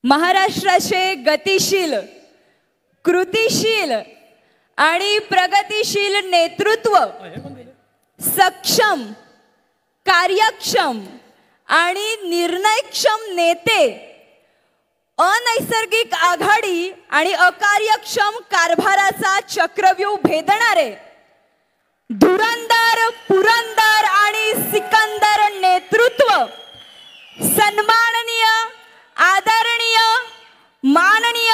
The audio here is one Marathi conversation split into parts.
महाराष्ट्राचे गतिशील, कृतिशील आणि प्रगतिशील नेतृत्व, सक्षम, कार्यक्षम आणि निर्णयक्षम नेते, अनैसर्गिक आघाडी आणि अकार्यक्षम कारभाराचा चक्रव्यूह भेदणारे धुरंधर, पुरंदर आणि सिकंदर नेतृत्व, सन्माननीय, आदरणीय, माननीय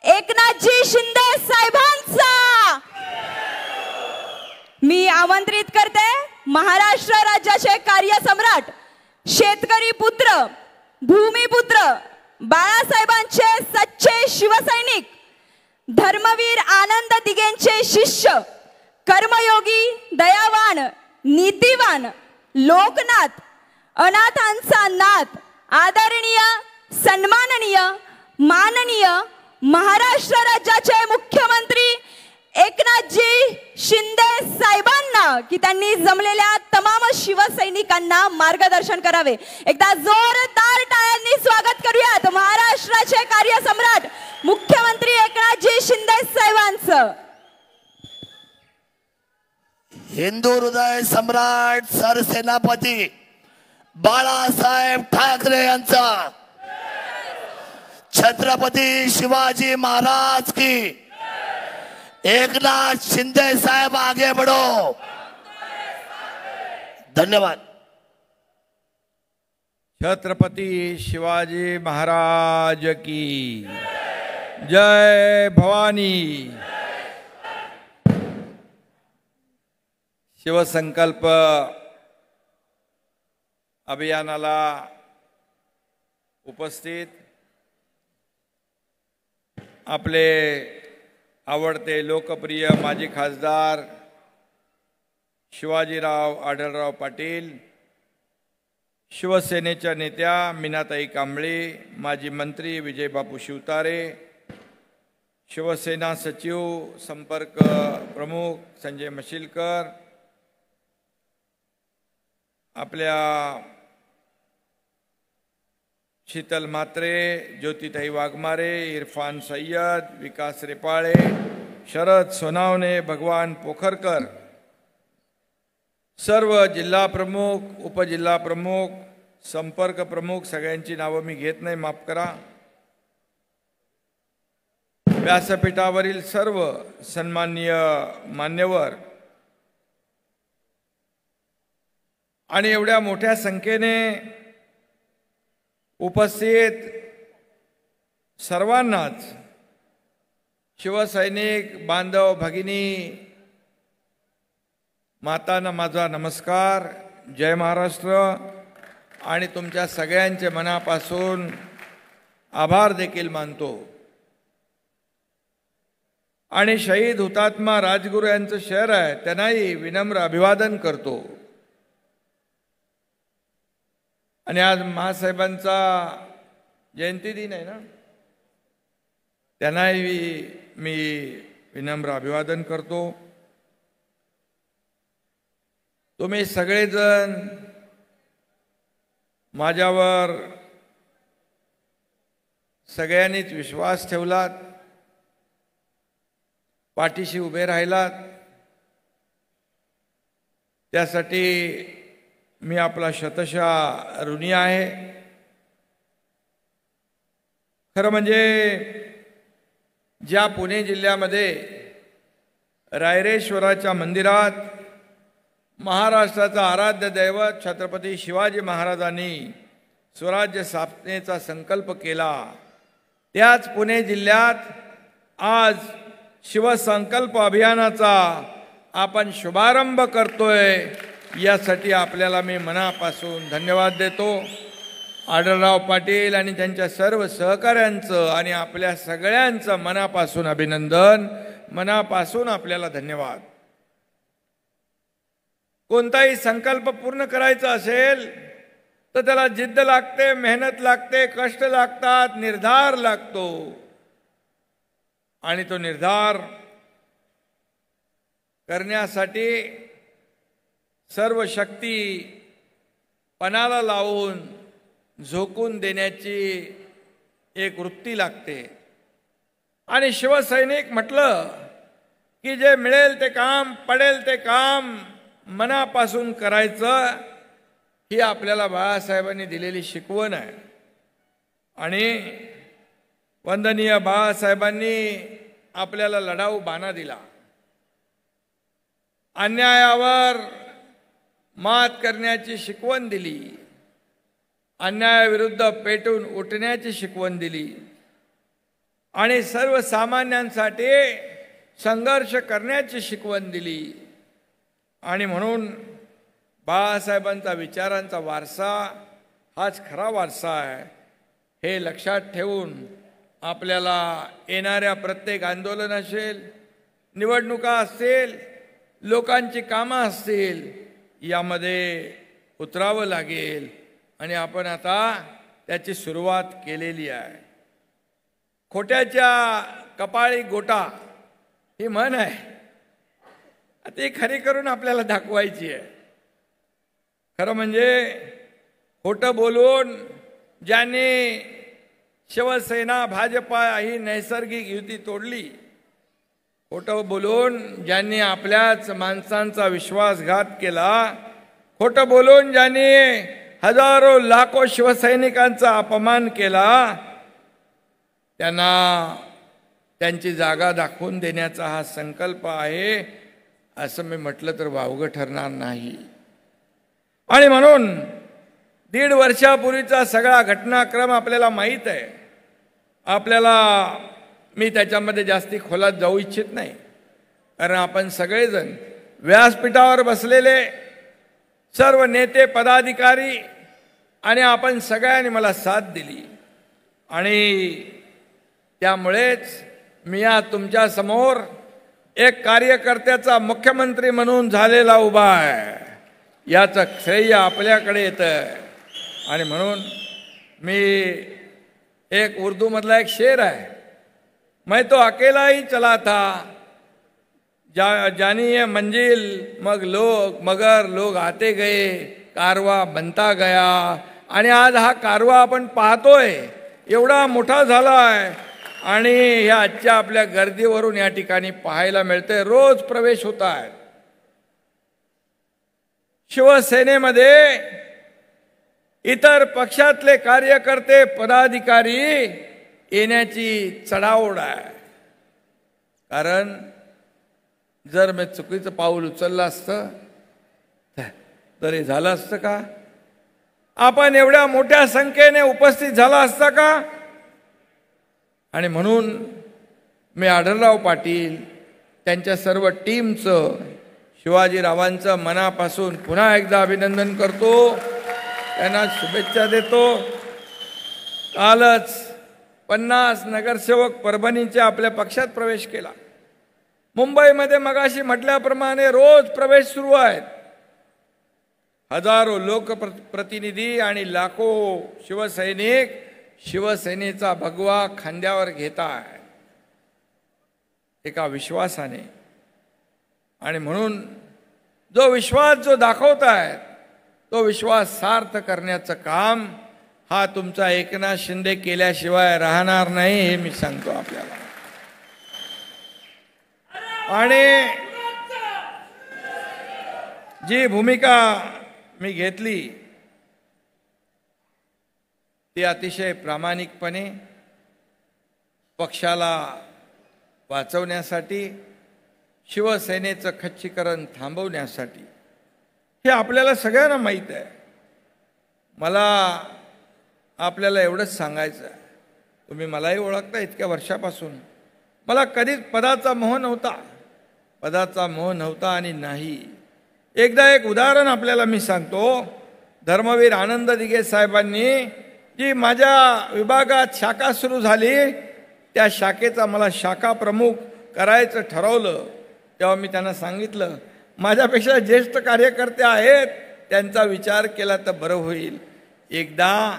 एकनाथजी शिंदे साहेबांचा मी आमंत्रित करते। महाराष्ट्र राज्याचे कार्यसम्राट, शेतकरी पुत्र, भूमिपुत्र, बाळासाहेबांचे सच्चे शिवसैनिक, धर्मवीर आनंद दिघेंचे शिष्य, कर्मयोगी, दयावान, नीतिवान, लोकनाथ, अनाथांचा नाथ, आदरणीय, सन्माननीय, माननीय महाराष्ट्र राज्याचे मुख्यमंत्री एकनाथजी शिंदे साहेबांना की त्यांनी जमलेल्या तमाम शिवसैनिकांना मार्गदर्शन करावे। एकदा जोरदार टाळ्यांनी स्वागत करूयात महाराष्ट्राचे कार्यसम्राट मुख्यमंत्री एकनाथजी शिंदे साहेबांचं। हिंदू हृदय सम्राट सरसेनापती बाळासाहेब ठाकरे यांचा, छत्रपती शिवाजी महाराज की, एकनाथ शिंदे साहेब आगे बढ़ो। धन्यवाद। छत्रपती शिवाजी महाराज की जय भवानी। शिवसंकल्प अभियानाला उपस्थित आपले आवडते लोकप्रिय माजी खासदार शिवाजीराव आढळराव पाटील, शिवसेनेच्या नेत्या मीनाताई कांबळे, माजी मंत्री विजयबापू शिवतारे, शिवसेना सचिव संपर्क प्रमुख संजय मशिलकर, आपल्या शीतल म्हात्रे, ज्योतिताई वाघमारे, इरफान सय्यद, विकास रेपाळे, शरद सोनावणे, भगवान पोखरकर, सर्व जिल्हा प्रमुख, उपजिल्हा प्रमुख, संपर्क प्रमुख, सगळ्यांची नावं मी घेत नाही, माफ करा। व्यासपीठावरील सर्व सन्माननीय मान्यवर आणि एवढ्या मोठ्या संख्येने उपस्थित सर्वांनाच शिवसैनिक बांधव भगिनी मातांना माझा नमस्कार, जय महाराष्ट्र आणि तुमच्या सगळ्यांचे मनापासून आभार देखील मानतो। आणि शहीद हुतात्मा राजगुरू यांचं शहर आहे, त्यांनाही विनम्र अभिवादन करतो। आणि आज महासाहेबांचा जयंती दिन आहे ना, त्यांनाही मी विनम्र अभिवादन करतो। तुम्ही सगळेजण माझ्यावर सगळ्यांनीच विश्वास ठेवलात, पाठीशी उभे राहिलात, त्यासाठी मी आपला शतशः ऋणी आहे। खरं म्हणजे ज्या पुणे जिल्ह्यामध्ये रायरेश्वराच्या मंदिरात महाराष्ट्राचा आराध्य दैवत छत्रपती शिवाजी महाराजांनी स्वराज्य स्थापनेचा संकल्प केला, त्याच पुणे जिल्ह्यात आज शिवसंकल्प अभियानाचा आपण शुभारंभ करतोय। यासाठी आपल्याला मी मनापासून धन्यवाद देतो। आढळराव पाटील आणि त्यांच्या सर्व सहकाऱ्यांचं आणि आपल्या सगळ्यांचं मनापासून अभिनंदन, मनापासून आपल्याला धन्यवाद। कोणताही संकल्प पूर्ण करायचा असेल तर त्याला जिद्द लागते, मेहनत लागते, कष्ट लागतात, निर्धार लागतो। आणि तो निर्धार करण्यासाठी सर्व शक्ती पणाला लावून झोकून देण्याची एक वृत्ती लागते. आणि शिवसैनिक म्हटलं की जे मिळेल ते काम, पडेल ते काम मनापासून करायचं, ही आपल्याला बाळासाहेबांनी दिलेली शिकवण आहे. आणि वंदनीय बाळासाहेबांनी आपल्याला लढाऊ बाणा दिला. अन्यायावर मात करण्याची शिकवण दिली, अन्यायाविरुद्ध पेटून उठण्याची शिकवण दिली आणि सर्वसामान्यांसाठी संघर्ष करण्याची शिकवण दिली. आणि म्हणून बाळासाहेबांचा विचारांचा वारसा हाच खरा वारसा आहे, हे लक्षात ठेवून आपल्याला येणाऱ्या प्रत्येक आंदोलन असेल, निवडणुका असतील, लोकांची कामं असतील, यामध्ये उतरावं लागेल. आणि आपण आता त्याची सुरुवात केलेली आहे. खोट्याच्या कपाळी गोटा ही म्हण आहे, ती खरी करून आपल्याला दाखवायची आहे. खरं म्हणजे खोटं बोलून ज्यांनी शिवसेना भाजपा ही नैसर्गिक युती तोडली, खोटं बोलून ज्यांनी आपल्याच माणसांचा विश्वासघात केला, खोटं बोलून ज्यांनी हजारो लाखो शिवसैनिकांचा अपमान केला, त्यांना त्यांची जागा दाखवून देण्याचा हा संकल्प आहे असं मी म्हटलं तर वावगं ठरणार नाही. आणि म्हणून 1.5 वर्षापूर्वीचा सगळा घटनाक्रम आपल्याला माहीत आहे. आपल्याला मी त्याच्यामध्ये जास्ती खोलात जाऊ इच्छित नाही, कारण आपण सगळेजण व्यासपीठावर बसलेले सर्व नेते पदाधिकारी आणि आपण सगळ्यांनी मला साथ दिली. आणि त्यामुळेच मी आज तुमच्या समोर एक कार्यकर्त्याचा मुख्यमंत्री म्हणून झालेला उभा आहे, याचं श्रेय आपल्याकडे येतं. आणि म्हणून मी एक उर्दूमधला एक शेर आहे, मैं तो अकेला ही चला था जानी ये मंजिल मगर लोग आते गए, कारवा बनता गया. आणि आज हा कारवा आपण पाहतोय एवढा मोठा झाला आहे आणि ह्या आजच्या आपल्या गर्दीवरून या ठिकाणी पाहायला मिळते. रोज प्रवेश होत आहेत. शिवसेनेमध्ये इतर पक्षातले कार्यकर्ते पदाधिकारी येण्याची चढाओढ आहे. कारण जर मी चुकीचं पाऊल उचललं असतं तरी झालं असतं का? आपण एवढ्या मोठ्या संख्येने उपस्थित झाला असता का? आणि म्हणून मी आढळराव पाटील त्यांच्या सर्व टीमचं, शिवाजीरावांचं मनापासून पुन्हा एकदा अभिनंदन करतो, त्यांना शुभेच्छा देतो. कालच 50 नगरसेवक परभणीचे आपल्या पक्षात प्रवेश केला. मुंबईमध्ये मगाशी म्हटल्याप्रमाणे रोज प्रवेश सुरू आहेत. हजारो लोकप्रतिनिधी आणि लाखो शिवसैनिक शिवसेनेचा भगवा खांद्यावर घेत आहेत एका विश्वासाने. आणि म्हणून जो विश्वास जो दाखवत आहेत तो विश्वास सार्थ करण्याचं काम हा तुमचा एकनाथ शिंदे केल्याशिवाय राहणार नाही, हे मी सांगतो आपल्याला. आणि जी भूमिका मी घेतली ती अतिशय प्रामाणिकपणे पक्षाला वाचवण्यासाठी, शिवसेनेचं खच्चीकरण थांबवण्यासाठी. हे आपल्याला सगळ्यांना माहीत आहे. मला आपल्याला एवढंच सांगायचं आहे, तुम्ही मलाही ओळखता इतक्या वर्षापासून. मला कधीच पदाचा मोह नव्हता आणि नाही. एकदा एक उदाहरण आपल्याला मी सांगतो. धर्मवीर आनंद दिघे साहेबांनी जी माझ्या विभागात शाखा सुरू झाली, त्या शाखेचा मला शाखा प्रमुख करायचं ठरवलं. तेव्हा मी त्यांना सांगितलं, माझ्यापेक्षा ज्येष्ठ कार्यकर्ते आहेत, त्यांचा विचार केला तर बरं होईल. एकदा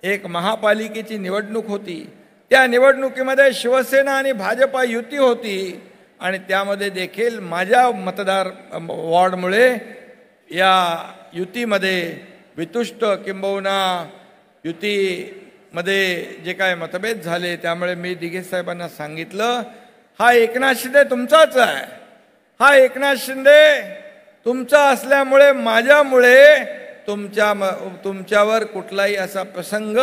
एक महापालिकेची निवडणूक होती. त्या निवडणुकीमध्ये शिवसेना आणि भाजपा युती होती आणि त्यामध्ये देखील माझ्या मतदार वॉर्डमुळे या युतीमध्ये वितुष्ट किंबहुना युतीमध्ये जे काय मतभेद झाले त्यामुळे मी दिघे साहेबांना सांगितलं, हा एकनाथ शिंदे तुमचाच आहे, हा एकनाथ शिंदे तुमचा असल्यामुळे माझ्यामुळे तुमच्यावर कुठलाही असा प्रसंग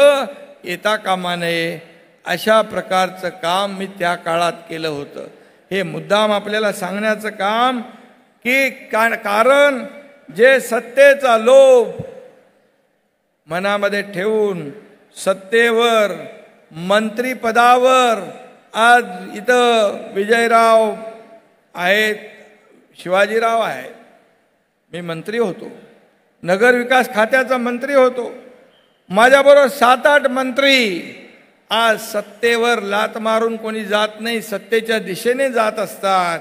येता कामा नये, अशा प्रकारचं काम मी त्या काळात केलं होतं. हे मुद्दाम आपल्याला सांगण्याचं काम की कारण जे सत्तेचा लोभ मनामध्ये ठेवून सत्तेवर मंत्रीपदावर आज इथं विजयराव आहेत, शिवाजीराव आहेत, मी मंत्री होतो, नगरविकास खात्याचा मंत्री होतो, माझ्याबरोबर 7-8 मंत्री आज सत्तेवर लात मारून कोणी जात नाही, सत्तेच्या दिशेने जात असतात.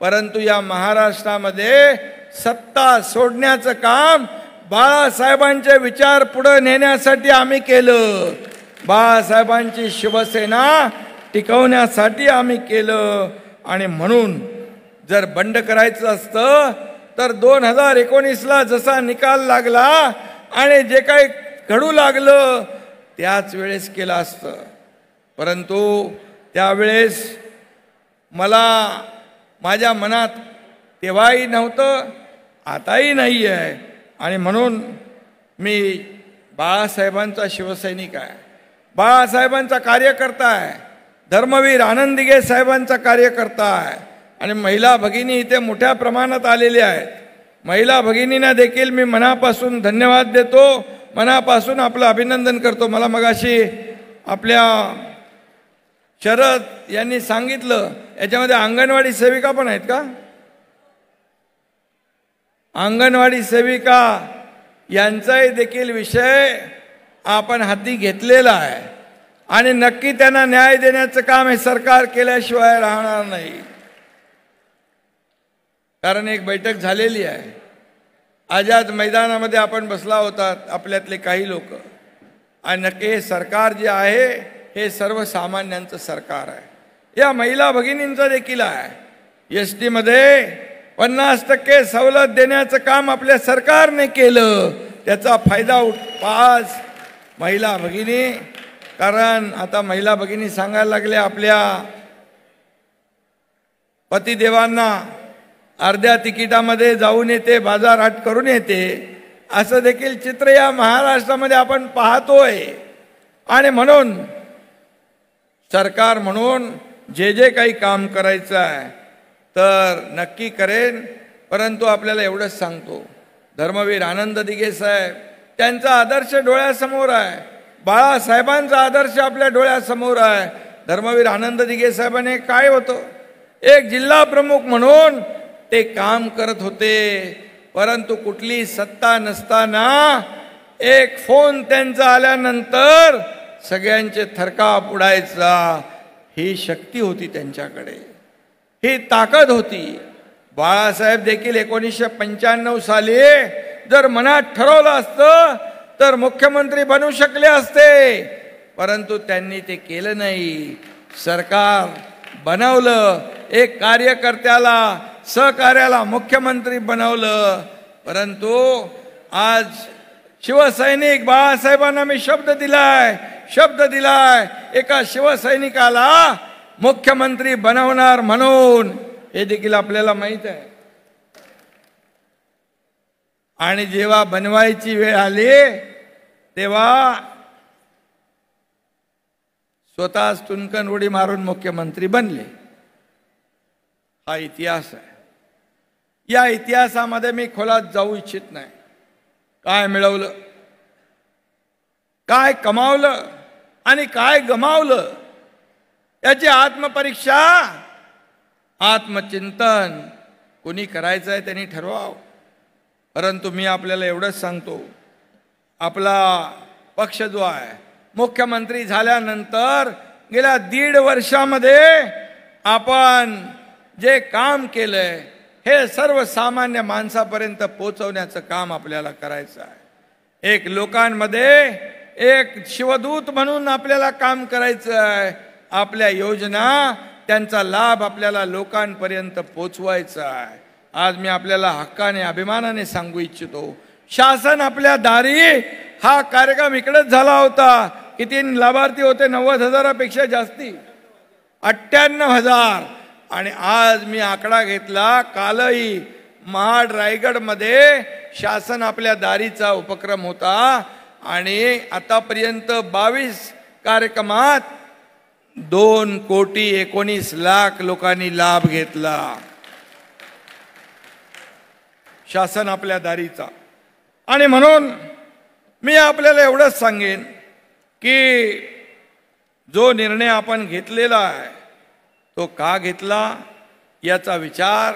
परंतु या महाराष्ट्रामध्ये सत्ता सोडण्याचं काम बाळासाहेबांचे विचार पुढे नेण्यासाठी आम्ही केलं, बाळासाहेबांची शिवसेना टिकवण्यासाठी आम्ही केलं. आणि म्हणून जर बंड करायचं असतं तर 2019ला जसा निकाल लागला आणि जे काही घडू लागलं त्याच वेळेस केलं असतं. परंतु त्यावेळेस मला माझ्या मनात तेव्हाही नव्हतं, आताही नाही आहे. आणि म्हणून मी बाळासाहेबांचा शिवसैनिक आहे, बाळासाहेबांचा कार्यकर्ता आहे, धर्मवीर आनंद दिघे साहेबांचा कार्यकर्ता आहे. आणि महिला भगिनी इथे मोठ्या प्रमाणात आलेल्या आहेत. महिला भगिनींना देखील मी मनापासून धन्यवाद देतो, मनापासून आपलं अभिनंदन करतो. मला मगाशी आपल्या शरद यांनी सांगितलं याच्यामध्ये अंगणवाडी सेविका पण आहेत का? अंगणवाडी सेविका यांचाही देखील विषय आपण हाती घेतलेला आहे आणि नक्की त्यांना न्याय देण्याचं काम हे सरकार केल्याशिवाय राहणार नाही. कारण एक बैठक झालेली आहे, आझाद मैदानामध्ये आपण बसला होता आपल्यातले काही लोक, आणि नक्की हे सरकार जे आहे हे सर्वसामान्यांचं सरकार आहे. या महिला भगिनींचं देखील आहे. ST मध्ये 50% सवलत देण्याचं काम आपल्या सरकारने केलं, त्याचा फायदा आज महिला भगिनी, कारण आता महिला भगिनी सांगायला लागल्या आपल्या पतिदेवांना अर्ध्या तिकिटामध्ये जाऊन येते, बाजारहाट करून येते, असं देखील चित्र या महाराष्ट्रामध्ये आपण पाहतोय. आणि म्हणून सरकार म्हणून जे जे काही काम करायचं आहे तर नक्की करेन. परंतु आपल्याला एवढंच सांगतो, धर्मवीर आनंद दिघे साहेब त्यांचा आदर्श डोळ्यासमोर आहे, बाळासाहेबांचा आदर्श आपल्या डोळ्यासमोर आहे. धर्मवीर आनंद दिघे साहेबांनी काय होतं, एक जिल्हा प्रमुख म्हणून ते काम करत होते. परंतु कुठली सत्ता नसताना एक फोन त्यांचा आल्यानंतर सगळ्यांचे थरकाप उडायचा, ही शक्ती होती त्यांच्याकडे, ही ताकद होती. बाळासाहेब देखील 1995 साली जर मनात ठरवलं असतं तर मुख्यमंत्री बनू शकले असते, परंतु त्यांनी ते केलं नाही. सरकार बनवलं, एक कार्यकर्त्याला सहकार्याला मुख्यमंत्री बनवलं. परंतु आज शिवसैनिक बाळासाहेबांना मी शब्द दिलाय एका शिवसैनिकाला मुख्यमंत्री बनवणार म्हणून, हे देखील आपल्याला माहित आहे. आणि जेव्हा बनवायची वेळ आली तेव्हा स्वतःच तुनकन उडी मारून मुख्यमंत्री बनले. हा इतिहास आहे. या इतिहासामध्ये मी खोलात जाऊ इच्छित नाही. काय मिळवलं, काय कमावलं आणि काय गमावलं याची आत्मपरीक्षा, आत्मचिंतन कोणी करायचं आहे त्यांनी ठरवावं. परंतु मी आपल्याला एवढंच सांगतो, आपला पक्ष जो आहे मुख्यमंत्री झाल्यानंतर गेल्या 1.5 वर्षामध्ये आपण जे काम केलंय हे सर्वसामान्य माणसापर्यंत पोहोचवण्याचं काम आपल्याला करायचं आहे. एक लोकांमध्ये एक शिवदूत म्हणून आपल्याला काम करायचं आहे. आपल्या योजना त्यांचा लाभ आपल्याला लोकांपर्यंत पोचवायचा आहे. आज मी आपल्याला हक्काने अभिमानाने सांगू इच्छितो, शासन आपल्या दारी हा कार्यक्रम इकडेच झाला होता. किती लाभार्थी होते? 90,000पेक्षा जास्ती, 98,000. आणि आज मी आकडा घेतला, कालही महाड रायगडमध्ये शासन आपल्या दारीचा उपक्रम होता आणि आतापर्यंत 22 कार्यक्रमात 2,19,00,000 लोकांनी लाभ घेतला. शासन आपल्या दारीचा. आणि म्हणून मी आपल्याला एवढंच सांगेन की जो निर्णय आपण घेतलेला आहे तो का घेतला याचा विचार,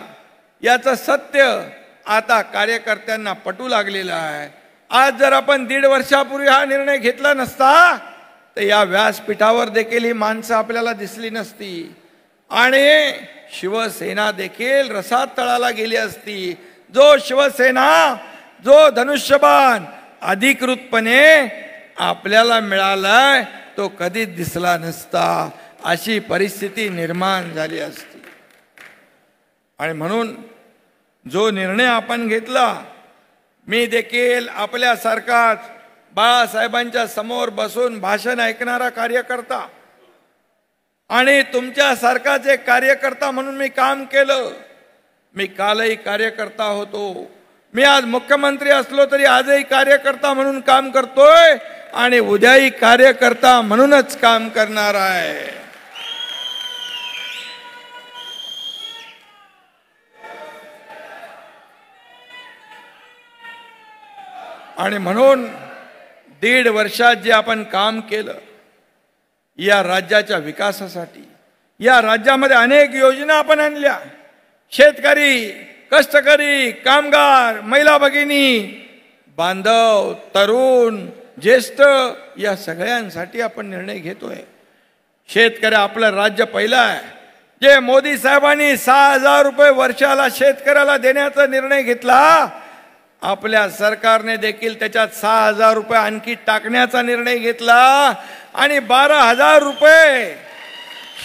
याचं सत्य आता कार्यकर्त्यांना पटू लागलेलं आहे. आज जर आपण 1.5 वर्षापूर्वी हा निर्णय घेतला नसता तर या व्यासपीठावर देखील ही माणसं आपल्याला दिसली नसती आणि शिवसेना देखील रसात तळाला गेली असती. जो शिवसेना, जो धनुष्यबाण अधिकृतपणे आपल्याला मिळालाय तो कधीच दिसला नसता. अशी परिस्थिती निर्माण झाली असती. आणि म्हणून जो निर्णय आपण घेतला, मी देखील आपल्यासारखाच बाळासाहेबांच्या समोर बसून भाषण ऐकणारा कार्यकर्ता आणि तुमच्यासारखाच एक कार्यकर्ता म्हणून मी काम केलं. मी कालही कार्यकर्ता होतो, मी आज मुख्यमंत्री असलो तरी आजही कार्यकर्ता म्हणून काम करतोय आणि उद्याही कार्यकर्ता म्हणूनच काम करणार आहे. आणि म्हणून 1.5 वर्षात जे आपण काम केलं या राज्याच्या विकासासाठी, या राज्यामध्ये अनेक योजना आपण आणल्या. शेतकरी, कष्टकरी, कामगार, महिला भगिनी, बांधव, तरुण, ज्येष्ठ या सगळ्यांसाठी आपण निर्णय घेतोय. शेतकरी आपलं राज्य पहिलं आहे. जे मोदी साहेबांनी 6,000 रुपये वर्षाला शेतकऱ्याला देण्याचा निर्णय घेतला, आपल्या सरकारने देखील त्याच्यात 6,000 रुपये आणखी टाकण्याचा निर्णय घेतला आणि 12,000 रुपये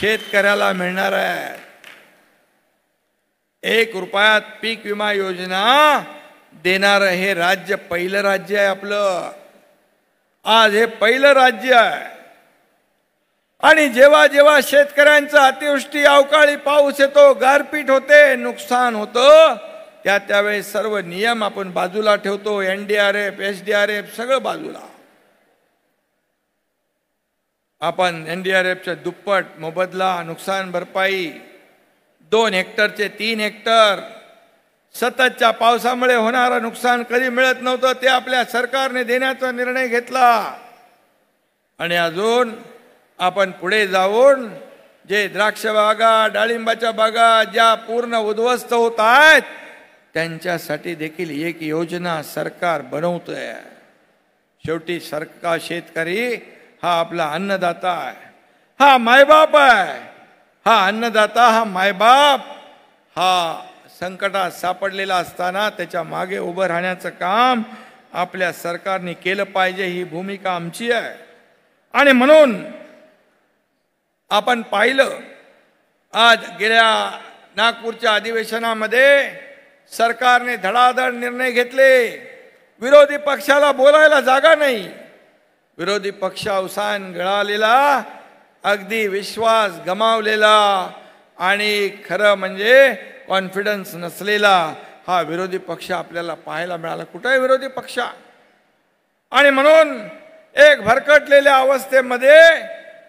शेतकऱ्याला मिळणार आहे. 1 रुपयात पीक विमा योजना देणारं हे राज्य पहिलं राज्य आहे आपलं. आज हे पहिलं राज्य आहे. आणि जेव्हा जेव्हा शेतकऱ्यांचं अतिवृष्टी, अवकाळी पाऊस येतो, गारपीट होते, नुकसान होतं, त्यावेळेस सर्व नियम आपण बाजूला ठेवतो. NDRF, SDRF सगळं बाजूला. आपण NDRFच्या दुप्पट मोबदला, नुकसान भरपाई, 2 हेक्टरचे 3 हेक्टर, सततच्या पावसामुळे होणारं नुकसान कधी मिळत नव्हतं ते आपल्या सरकारने देण्याचा निर्णय घेतला. आणि अजून आपण पुढे जाऊन जे द्राक्ष बागा, डाळिंबाच्या बागा ज्या पूर्ण उद्ध्वस्त होत आहेत त्यांच्यासाठी देखील एक योजना सरकार बनवतंय. शेवटी सरकार, शेतकरी हा आपला अन्नदाता आहे, हा मायबाप आहे. हा अन्नदाता, हा मायबाप, हा संकटात सापडलेला असताना त्याच्या मागे उभं राहण्याचं काम आपल्या सरकारने केलं पाहिजे, ही भूमिका आमची आहे. आणि म्हणून आपण पाहिलं आज गेल्या नागपूरच्या अधिवेशनामध्ये सरकारने धडाधड निर्णय घेतले. विरोधी पक्षाला बोलायला जागा नाही. विरोधी पक्ष अवसान गळालेला, अगदी विश्वास गमावलेला आणि खरं म्हणजे कॉन्फिडन्स नसलेला हा विरोधी पक्ष आपल्याला पाहायला मिळाला. कुठे आहे विरोधी पक्ष? आणि म्हणून एक भरकटलेल्या अवस्थेमध्ये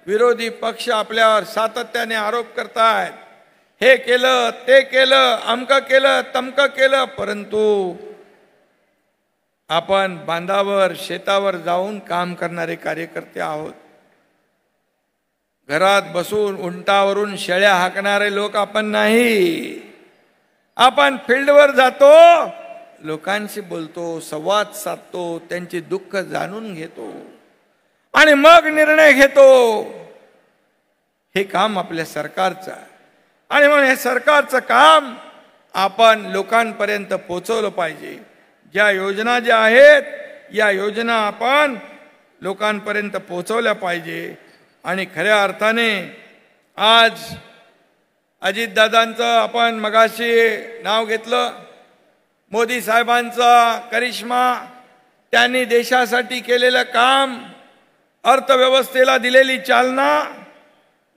विरोधी पक्ष आपल्यावर सातत्याने आरोप करतायत. हे केलं, ते केलं, अमकं केलं, तमकं केलं. परंतु आपण बांधावर, शेतावर जाऊन काम करणारे कार्यकर्ते आहोत. घरात बसून उंटावरून शेळ्या हाकणारे लोक आपण नाही. आपण फील्डवर जातो, लोकांशी बोलतो, संवाद साधतो, त्यांची दुःख जाणून घेतो आणि मग निर्णय घेतो. हे काम आपल्या सरकारचं आहे. आणि म्हणून हे सरकारचं काम आपण लोकांपर्यंत पोहोचवलं पाहिजे. ज्या योजना ज्या आहेत या योजना आपण लोकांपर्यंत पोहोचवल्या पाहिजे. आणि खऱ्या अर्थाने आज अजितदादांचं आपण मगाशी नाव घेतलं, मोदी साहेबांचा करिश्मा, त्यांनी देशासाठी केलेलं काम, अर्थव्यवस्थेला दिलेली चालना,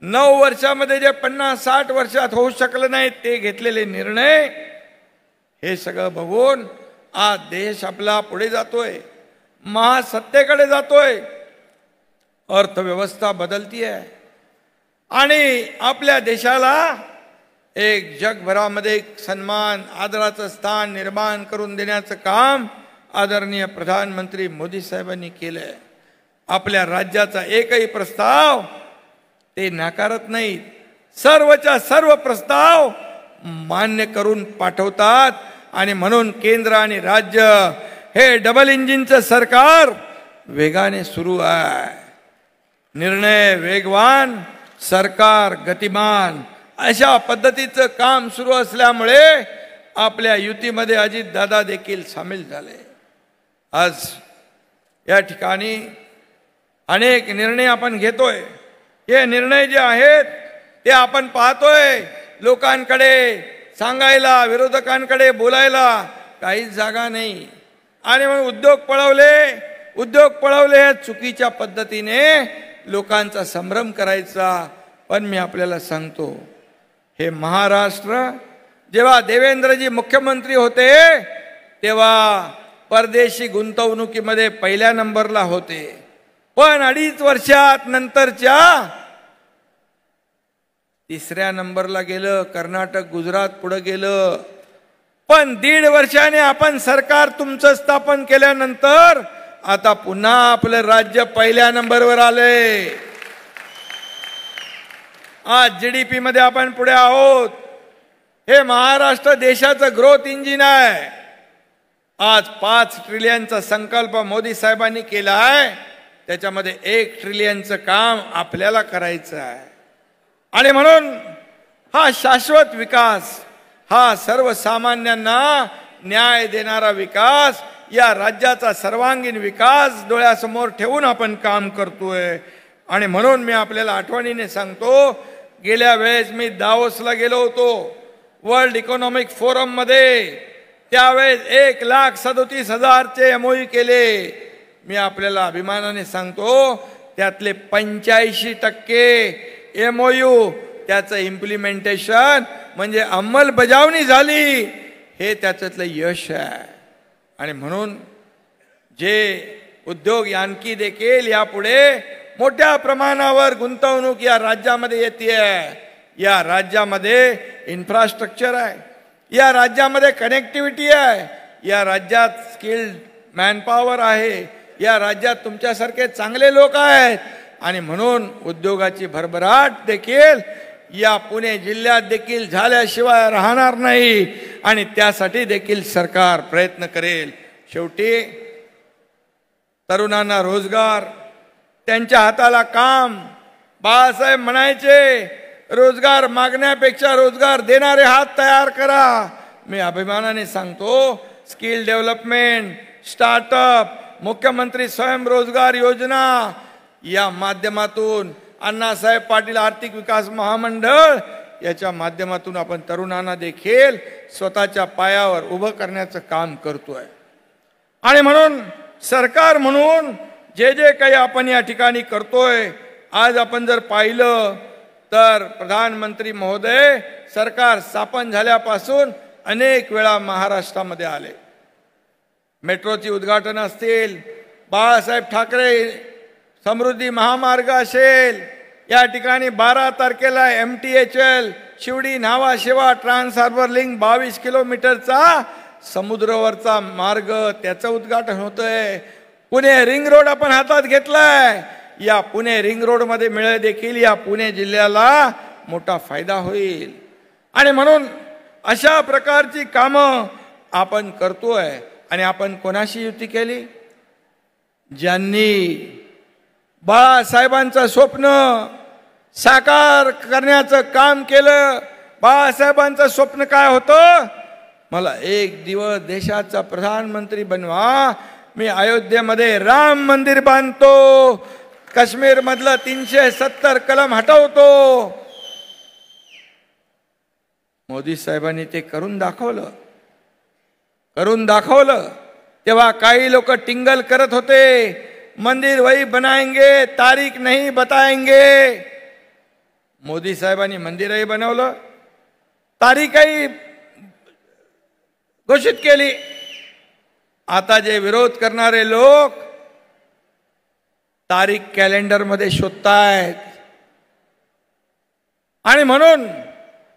9 वर्षामध्ये जे 50-60 वर्षात होऊ शकलं नाही ते घेतलेले निर्णय, हे सगळं बघून आज देश आपला पुढे जातोय, महासत्तेकडे जातोय, अर्थव्यवस्था बदलतीये आणि आपल्या देशाला एक जगभरामध्ये एक सन्मान, आदराचं स्थान निर्माण करून देण्याचं काम आदरणीय प्रधानमंत्री मोदी साहेबांनी केलंय. आपल्या राज्याचा एकही प्रस्ताव ते नाकारत नाहीत, सर्वच्या सर्व प्रस्ताव मान्य करून पाठवतात. आणि म्हणून केंद्र आणि राज्य हे डबल इंजिनचं सरकार वेगाने सुरू आहे. निर्णय वेगवान, सरकार गतिमान, अशा पद्धतीचं काम सुरू असल्यामुळे आपल्या युतीमध्ये अजितदादा देखील सामील झाले. आज या ठिकाणी अनेक निर्णय आपण घेतोय. हे निर्णय जे आहेत ते आपण पाहतोय, लोकांकडे सांगायला, विरोधकांकडे बोलायला काहीच जागा नाही. आणि मग उद्योग पळवले हे चुकीच्या पद्धतीने लोकांचा संभ्रम करायचा. पण मी आपल्याला सांगतो, हे महाराष्ट्र जेव्हा देवेंद्रजी मुख्यमंत्री होते तेव्हा परदेशी गुंतवणुकीमध्ये पहिल्या नंबरला होते. पण 2.5 वर्षात नंतरच्या 3ऱ्या नंबरला गेलं. कर्नाटक, गुजरात पुढे गेलं. पण 1.5 वर्षाने आपण सरकार तुमचं स्थापन केल्यानंतर आता पुन्हा आपलं राज्य पहिल्या नंबरवर आले. आज जीडीपी मध्ये आपण पुढे आहोत. हे महाराष्ट्र देशाचं ग्रोथ इंजिन आहे. आज 5 ट्रिलियनचा संकल्प मोदी साहेबांनी केला आहे, त्याच्यामध्ये 1 ट्रिलियनचं काम आपल्याला करायचं आहे. आणि म्हणून हा शाश्वत विकास, हा सर्वसामान्यांना न्याय देणारा विकास, या राज्याचा सर्वांगीण विकास डोळ्यासमोर ठेवून आपण काम करतोय. आणि म्हणून मी आपल्याला आठवणीने सांगतो, गेल्या वेळेस मी दावोसला गेलो होतो वर्ल्ड इकॉनॉमिक फोरम मध्ये. त्यावेळेस 1,37,000चे MOU केले. मी आपल्याला अभिमानाने सांगतो, त्यातले 85% MOU त्याचं इम्प्लिमेंटेशन म्हणजे अंमलबजावणी झाली, हे त्याच्यातलं यश आहे. आणि म्हणून जे उद्योग आणखी देखील यापुढे मोठ्या प्रमाणावर गुंतवणूक या राज्यामध्ये येते. या राज्यामध्ये इन्फ्रास्ट्रक्चर आहे, या राज्यामध्ये कनेक्टिव्हिटी आहे, या राज्यात स्किल्ड मॅनपॉवर आहे, या राज्यात तुमच्यासारखे चांगले लोक आहेत. आणि म्हणून उद्योगाची भरभराट देखील या पुणे जिल्ह्यात देखील झाल्याशिवाय राहणार नाही. आणि त्यासाठी देखील सरकार प्रयत्न करेल. शेवटी तरुणांना रोजगार, त्यांच्या हाताला काम. बाळासाहेब म्हणायचे, रोजगार मागण्यापेक्षा रोजगार देणारे हात तयार करा. मी अभिमानाने सांगतो, स्किल डेव्हलपमेंट, स्टार्टअप, मुख्यमंत्री स्वयंरोजगार योजना या माध्यमातून, अण्णासाहेब पाटील आर्थिक विकास महामंडळ याच्या माध्यमातून आपण तरुणांना देखील स्वतःच्या पायावर उभं करण्याचं काम करतोय. आणि म्हणून सरकार म्हणून जे जे काही आपण या ठिकाणी करतोय, आज आपण जर पाहिलं तर प्रधानमंत्री महोदय सरकार स्थापन झाल्यापासून अनेक वेळा महाराष्ट्रामध्ये आले. मेट्रोची उद्घाटन असतील, बाळासाहेब ठाकरे समृद्धी महामार्ग असेल, या ठिकाणी 12 तारखेला MTHL Shivdi Nhava trans harbour link 22 किलोमीटरचा समुद्रावरचा मार्ग, त्याचं उद्घाटन होतंय. पुणे रिंग रोड आपण हातात घेतलाय. या पुणे रिंग रोड मध्ये मिळे देखील या पुणे जिल्ह्याला मोठा फायदा होईल. आणि म्हणून अशा प्रकारची कामं आपण करतोय. आणि आपण कोणाशी युती केली? ज्यांनी बाळासाहेबांचं स्वप्न साकार करण्याचं काम केलं. बाळासाहेबांचं स्वप्न काय होतं? मला एक दिवस देशाचा प्रधानमंत्री बनवा, मी अयोध्येमध्ये राम मंदिर बांधतो, काश्मीर मधलं 370 कलम हटवतो. मोदी साहेबांनी ते करून दाखवलं. तेव्हा काही लोक टिंगल करत होते, मंदिर वही बनाएंगे, तारीख नहीं बताएंगे. मोदी साहेबांनी मंदिरही बनवलं, तारीखही घोषित केली. आता जे विरोध करणारे लोक तारीख कॅलेंडर मध्ये शोधतायत. आणि म्हणून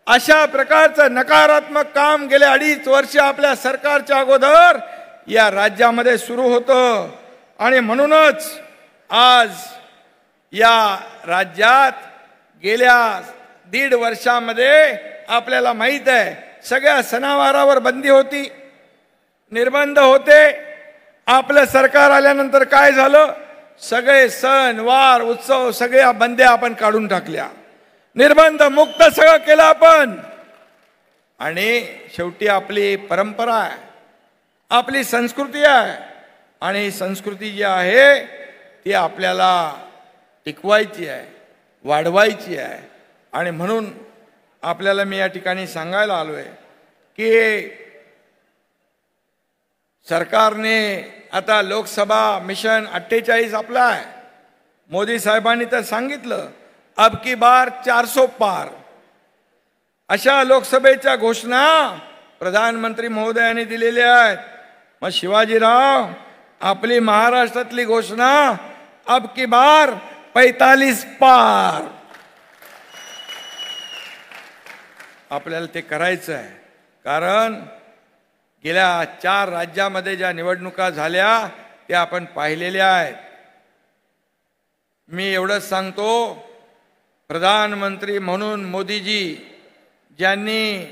अशा प्रकारचं नकारात्मक काम गेले 2.5 वर्ष आपल्या सरकारच्या अगोदर या राज्यामध्ये सुरू होतं. आणि म्हणूनच आज या राज्यात गेल्या 1.5 वर्षामध्ये आपल्याला माहित आहे, सगळ्या सणावारावर बंदी होती, निर्बंध होते. आपलं सरकार आल्यानंतर काय झालं, सगळे सण वार उत्सव सगळ्या बंद्या आपण काढून टाकल्या, निर्बंध मुक्त सगळं केलं आपण. आणि शेवटी आपली परंपरा आहे, आपली संस्कृती आहे. आणि संस्कृती जी आहे ती आपल्याला टिकवायची आहे, वाढवायची आहे. आणि म्हणून आपल्याला मी या ठिकाणी सांगायला आलोय की सरकारने आता लोकसभा मिशन 48 आपला आहे. मोदी साहेबांनी तर सांगितलं अब की बार 400 पार. अशा लोकसभेच्या घोषणा प्रधानमंत्री महोदयांनी दिलेल्या आहेत. मग शिवाजीराव, आपली महाराष्ट्रातली घोषणा अब की बार 45 पार. आपल्याला ते करायचं आहे. कारण गेल्या 4 राज्यामध्ये ज्या निवडणुका झाल्या त्या आपण पाहिलेल्या आहेत. मी एवढंच सांगतो, प्रधानमंत्री म्हणून मोदीजी ज्यांनी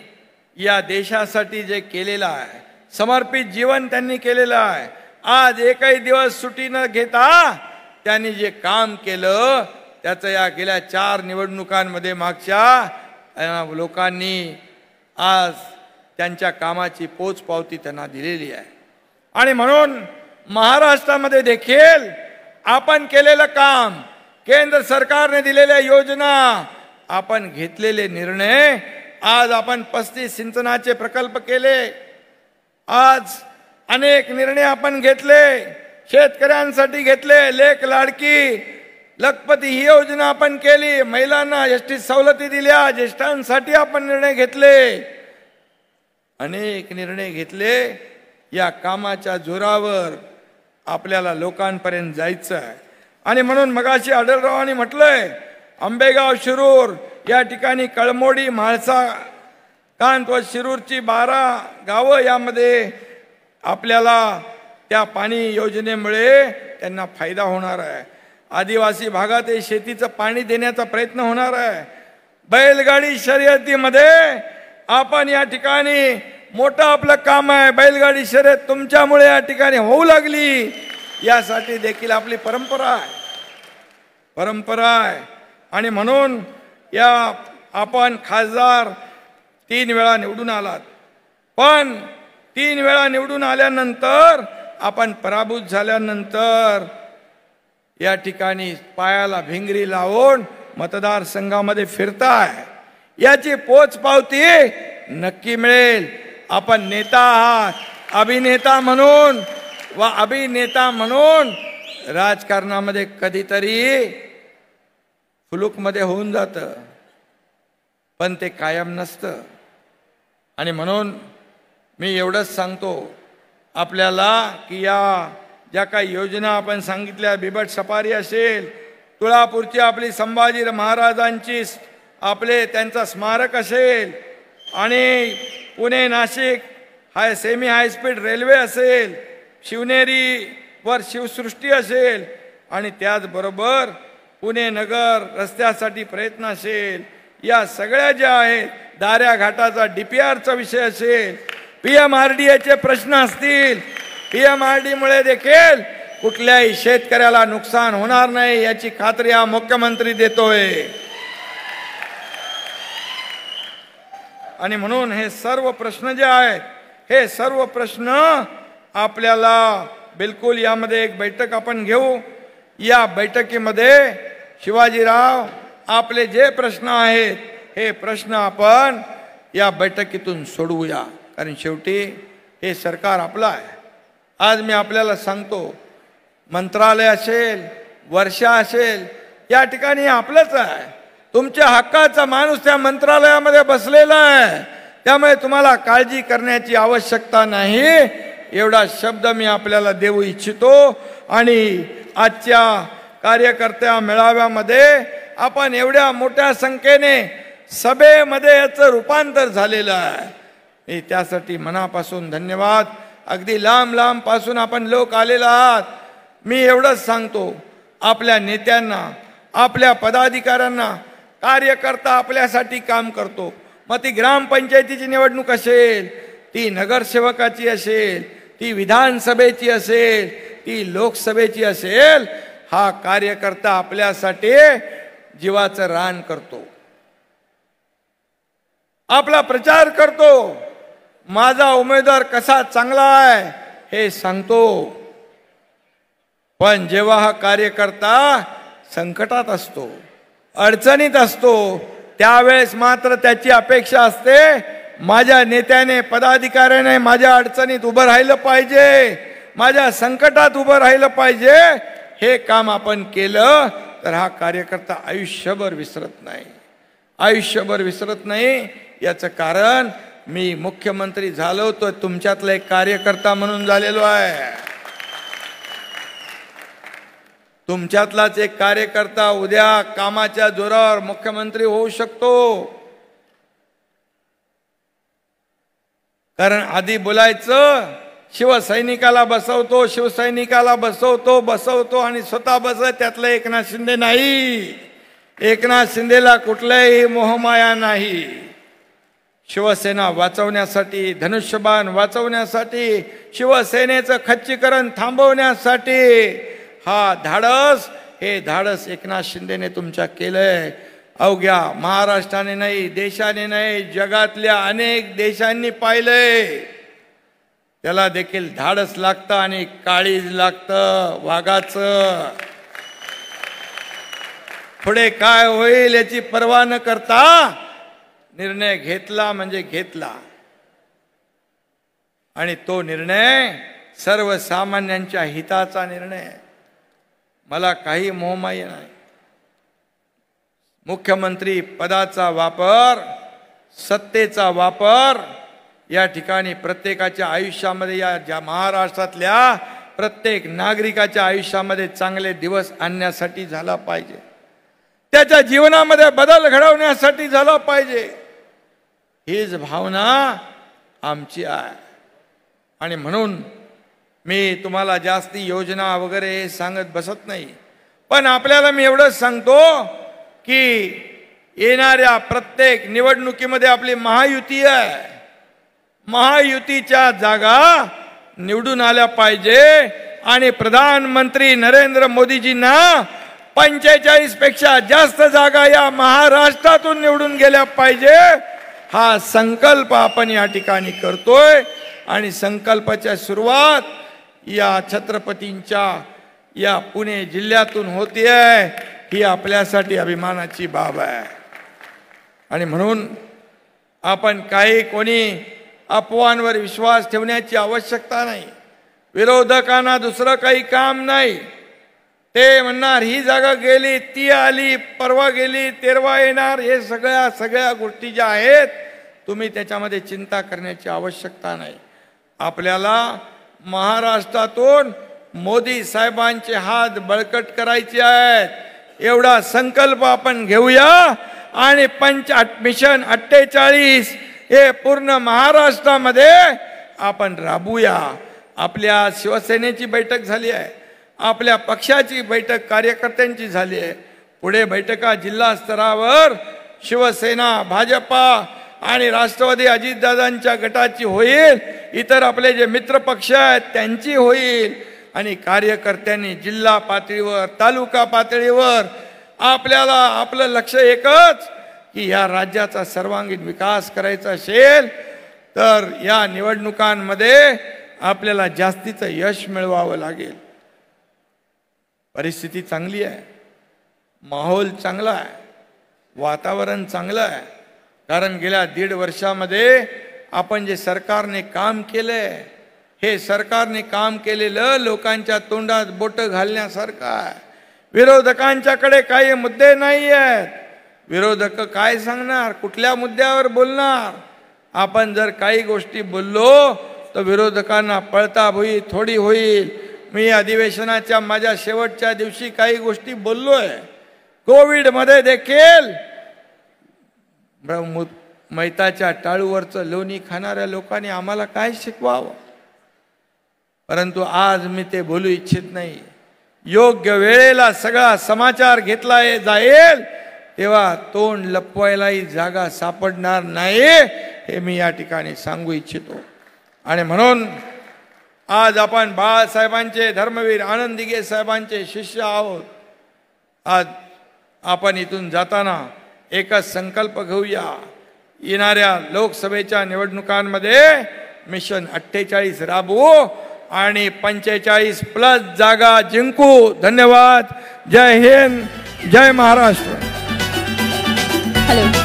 या देशासाठी जे केलेलं आहे, समर्पित जीवन त्यांनी केलेलं आहे. आज एकही दिवस सुट्टी न घेता त्यांनी जे काम केलं त्याचं या गेल्या 4 निवडणुकांमध्ये मागच्या लोकांनी आज त्यांच्या कामाची पोचपावती त्यांना दिलेली आहे. आणि म्हणून महाराष्ट्रामध्ये देखील आपण केलेलं काम, केंद्र सरकारने दिलेल्या योजना, आपण घेतलेले निर्णय, आज आपण 35 सिंचनाचे प्रकल्प केले, आज अनेक निर्णय आपण घेतले, शेतकऱ्यांसाठी घेतले, लेक लाडकी लखपती ही योजना आपण केली, महिलांना एसटी सवलती दिल्या, ज्येष्ठांसाठी आपण निर्णय घेतले, अनेक निर्णय घेतले. या कामाच्या जोरावर आपल्याला लोकांपर्यंत जायचं आहे. आणि म्हणून मगाशी आढळरावांनी म्हटलंय, आंबेगाव शिरूर या ठिकाणी कळमोडी म्हाळसा कांत व शिरूरची 12 गावं यामध्ये आपल्याला त्या पाणी योजनेमुळे त्यांना फायदा होणार आहे. आदिवासी भागात शेतीचं पाणी देण्याचा प्रयत्न होणार आहे. बैलगाडी शर्यतीमध्ये आपण या ठिकाणी मोठं आपलं काम आहे. बैलगाडी शर्यत तुमच्यामुळे या ठिकाणी होऊ लागली, यासाठी देखील आपली परंपरा आहे. आणि म्हणून या आपण खासदार 3 वेळा निवडून आलात, पण 3 वेळा निवडून आल्यानंतर आपण पराभूत झाल्यानंतर या ठिकाणी पायाला भिंगरी लावून मतदारसंघामध्ये फिरताय, याची पोचपावती नक्की मिळेल. आपण नेता आहात, अभिनेता म्हणून राजकारणामध्ये कधीतरी फुलूकमध्ये होऊन जातं, पण ते कायम नसतं. आणि म्हणून मी एवढंच सांगतो आपल्याला की या ज्या काही योजना आपण सांगितल्या, बिबट सफारी असेल, तुळापूरची आपली संभाजी महाराजांची त्यांचा स्मारक असेल, आणि Pune Nashik semi high speed railway असेल, शिवनेरीवर शिवसृष्टी असेल, आणि त्याचबरोबर पुणे नगर रस्त्यासाठी प्रयत्न असेल, या सगळ्या ज्या आहेत, दाऱ्या घाटाचा DPRचा विषय असेल, PMRDAचे प्रश्न असतील, PMRD मुळे देखील कुठल्याही शेतकऱ्याला नुकसान होणार नाही याची खात्री हा मुख्यमंत्री देतोय. आणि म्हणून हे सर्व प्रश्न जे आहेत, हे सर्व प्रश्न आपल्याला बिलकुल यामध्ये एक बैठक आपण घेऊ. या बैठकीमध्ये शिवाजीराव आपले जे प्रश्न आहेत हे प्रश्न आपण या बैठकीतून सोडवूया, कारण शेवटी हे सरकार आपलं आहे. आज मी आपल्याला सांगतो, मंत्रालय असेल, वर्षा असेल, या ठिकाणी आपलंच आहे. तुमच्या हक्काचा माणूस त्या मंत्रालयामध्ये बसलेला आहे, त्यामुळे तुम्हाला काळजी करण्याची आवश्यकता नाही. एवढा शब्द मी आपल्याला देऊ इच्छितो. आणि आजच्या कार्यकर्त्या मेळाव्यामध्ये आपण एवढ्या मोठ्या संख्येने सभेमध्ये याचं रूपांतर झालेलं आहे. मी त्यासाठी मनापासून धन्यवाद. अगदी लांब लांब पासून आपण लोक आलेला आहात. मी एवढंच सांगतो, आपल्या नेत्यांना, आपल्या पदाधिकाऱ्यांना, कार्यकर्ता आपल्यासाठी काम करतो. मग ती ग्रामपंचायतीची निवडणूक असेल, ती नगरसेवकाची असेल, ती विधानसभेची असेल, ती लोकसभेची असेल, हा कार्यकर्ता आपल्यासाठी जीवाचं रान करतो, आपला प्रचार करतो, माझा उमेदवार कसा चांगला आहे हे सांगतो. पण जेव्हा हा कार्यकर्ता संकटात असतो, अडचणीत असतो, त्यावेळेस मात्र त्याची अपेक्षा असते, माझ्या नेत्याने, पदाधिकाऱ्याने माझ्या अडचणीत उभं राहिलं पाहिजे, माझ्या संकटात उभं राहिलं पाहिजे. हे काम आपण केलं तर हा कार्यकर्ता आयुष्यभर विसरत नाही, आयुष्यभर विसरत नाही. याचं कारण मी मुख्यमंत्री झालो तो तुमच्यातला एक कार्यकर्ता म्हणून झालेलो आहे. तुमच्यातलाच एक कार्यकर्ता उद्या कामाच्या जोरावर मुख्यमंत्री होऊ शकतो. कारण आधी बोलायचं, शिवसैनिकाला बसवतो, शिवसैनिकाला बसवतो आणि स्वतः बसत. त्यातलं एकनाथ शिंदे नाही. एकनाथ शिंदेला कुठल्याही मोहमाया नाही. शिवसेना वाचवण्यासाठी, धनुष्यबाण वाचवण्यासाठी, शिवसेनेचं खच्चीकरण थांबवण्यासाठी हा धाडस, हे धाडस एकनाथ शिंदेने तुमच्या केलंय. अवघ्या महाराष्ट्राने नाही, देशाने नाही, जगातल्या अनेक देशांनी पाहिलंय. त्याला देखील धाडस लागतं आणि काळीज लागतं वाघाचं. पुढे काय होईल याची पर्वा न करता निर्णय घेतला म्हणजे घेतला. आणि तो निर्णय सर्वसामान्यांच्या हिताचा निर्णय. मला काही मोहमाया नाही. मुख्यमंत्री पदाचा वापर, सत्तेचा वापर या ठिकाणी प्रत्येकाच्या आयुष्यामध्ये, या महाराष्ट्रातल्या प्रत्येक नागरिकाच्या आयुष्यामध्ये चांगले दिवस आणण्यासाठी झाला पाहिजे. त्याच्या जीवनामध्ये बदल घडवण्यासाठी झाला पाहिजे. हीच भावना आमची आहे. आणि म्हणून मी तुम्हाला जास्ती योजना वगैरे सांगत बसत नाही. पण आपल्याला मी एवढंच सांगतो की येणाऱ्या प्रत्येक निवडणुकीमध्ये आपली महायुती आहे. महायुतीच्या जागा निवडून आल्या पाहिजे. आणि प्रधानमंत्री नरेंद्र मोदीजींना 45 पेक्षा जास्त जागा या महाराष्ट्रातून निवडून गेल्या पाहिजे. हा संकल्प आपण या ठिकाणी करतोय. आणि संकल्पाच्या सुरुवात या छत्रपतींच्या या पुणे जिल्ह्यातून होतीये. ही आपल्यासाठी अभिमानाची बाब आहे. आणि म्हणून आपण कोणी अफवांवर विश्वास ठेवण्याची आवश्यकता नाही. विरोधकांना दुसरं काही काम नाही. ते म्हणणार ही जागा गेली, ती आली, परवा गेली, तेरवा येणार. हे सगळ्या गोष्टी ज्या आहेत, तुम्ही त्याच्यामध्ये चिंता करण्याची आवश्यकता नाही. आपल्याला महाराष्ट्रातून मोदी साहेबांचे हात बळकट करायचे आहेत. एवढा संकल्प आपण घेऊया आणि मिशन 48 हे पूर्ण महाराष्ट्रामध्ये आपण राबवूया. आपल्या शिवसेनेची बैठक झाली आहे, आपल्या पक्षाची बैठक कार्यकर्त्यांची झाली आहे. पुढे बैठका जिल्हा स्तरावर शिवसेना, भाजपा आणि राष्ट्रवादी अजितदादांच्या गटाची होईल. इतर आपले जे मित्र पक्ष आहेत त्यांची होईल. आणि कार्यकर्त्यांनी जिल्हा पातळीवर, तालुका पातळीवर आपल्याला आपलं लक्ष एकच की या राज्याचा सर्वांगीण विकास करायचा असेल तर या निवडणुकांमध्ये आपल्याला जास्तीचं यश मिळवावं लागेल. परिस्थिती चांगली आहे, माहोल चांगला आहे, वातावरण चांगलं आहे. कारण गेल्या 1.5 वर्षामध्ये आपण जे सरकारने काम केलंय, हे सरकारने काम केलेलं लोकांच्या तोंडात बोट घालण्यासारखं आहे. विरोधकांच्याकडे काही मुद्दे नाही आहेत. विरोधक काय सांगणार, कुठल्या मुद्द्यावर बोलणार? आपण जर काही गोष्टी बोललो तर विरोधकांना पळता भुई थोडी होईल. मी अधिवेशनाच्या माझ्या शेवटच्या दिवशी काही गोष्टी बोललोय. कोविडमध्ये देखील मैताच्या टाळूवरचं लोणी खाणाऱ्या लोकांनी आम्हाला काय शिकवावं, परंतु आज मी ते बोलू इच्छित नाही. योग्य वेळेला सगळा समाचार घेतला जाईल तेव्हा तोंड लपवायलाही जागा सापडणार नाही, हे मी या ठिकाणी सांगू इच्छितो. आणि म्हणून आज आपण बाळासाहेबांचे, धर्मवीर आनंद दिघे साहेबांचे शिष्य आहोत. आज आपण इथून जाताना एकच संकल्प घेऊया, येणाऱ्या लोकसभेच्या निवडणुकांमध्ये मिशन 48 राबवू आणि 45+ जागा जिंकू. धन्यवाद. जय हिंद, जय महाराष्ट्र. हॅलो.